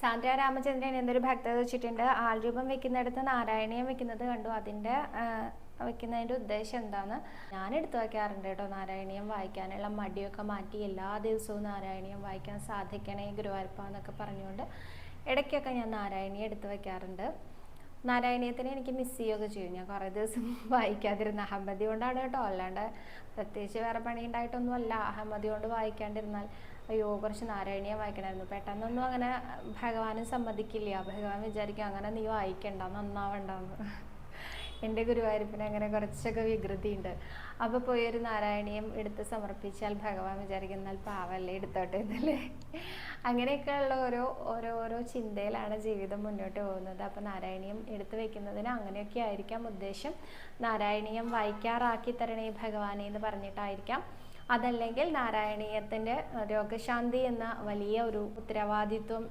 സാന്ദ്ര രാമചന്ദ്രൻ എന്നൊരു ഭക്തത വെച്ചിട്ടുണ്ട്. ആൾരൂപം വെക്കുന്നിടത്ത് നാരായണീയം വെക്കുന്നത് കണ്ടു. അതിൻ്റെ വെക്കുന്നതിൻ്റെ ഉദ്ദേശം എന്താണ്? ഞാൻ എടുത്തു വയ്ക്കാറുണ്ട് കേട്ടോ. നാരായണീയം വായിക്കാനുള്ള മടിയൊക്കെ മാറ്റി എല്ലാ ദിവസവും നാരായണീയം വായിക്കാൻ സാധിക്കണേ ഗുരുവായൂരപ്പ എന്നൊക്കെ പറഞ്ഞുകൊണ്ട് ഇടയ്ക്കൊക്കെ ഞാൻ നാരായണീയം എടുത്തു വയ്ക്കാറുണ്ട്. നാരായണീയത്തിന് എനിക്ക് മിസ് ചെയ്യുകയൊക്കെ ചെയ്യും. ഞാൻ കുറേ ദിവസം വായിക്കാതിരുന്ന അഹമ്മതി കൊണ്ടാണ് കേട്ടോ, അല്ലാണ്ട് പ്രത്യേകിച്ച് വേറെ പണി ഉണ്ടായിട്ടൊന്നുമല്ല. അഹമ്മതി കൊണ്ട് വായിക്കാണ്ടിരുന്നാൽ അയ്യോ കുറച്ച് നാരായണീയം വായിക്കണമായിരുന്നു. പെട്ടെന്നൊന്നും അങ്ങനെ ഭഗവാനും സമ്മതിക്കില്ല. ഭഗവാൻ വിചാരിക്കും അങ്ങനെ നീ വായിക്കണ്ട, നന്നാവണ്ടെന്ന്. എൻ്റെ ഗുരുവായൂരപ്പന് അങ്ങനെ കുറച്ചൊക്കെ വികൃതി ഉണ്ട്. അപ്പോൾ പോയി ഒരു നാരായണീയം എടുത്ത് സമർപ്പിച്ചാൽ ഭഗവാൻ വിചാരിക്കുന്നാൽ പാവല്ലേ, എടുത്തോട്ടെ എന്നല്ലേ. അങ്ങനെയൊക്കെയുള്ള ഓരോ ചിന്തയിലാണ് ജീവിതം മുന്നോട്ട് പോകുന്നത്. അപ്പോൾ നാരായണീയം എടുത്തു വെക്കുന്നതിന് അങ്ങനെയൊക്കെ ആയിരിക്കാം ഉദ്ദേശം. നാരായണീയം വായിക്കാറാക്കി തരണേ ഭഗവാനെ എന്ന് പറഞ്ഞിട്ടായിരിക്കാം. അതല്ലെങ്കിൽ നാരായണീയത്തിൻ്റെ രോഗശാന്തി എന്ന വലിയ ഒരു ഉത്തരവാദിത്വം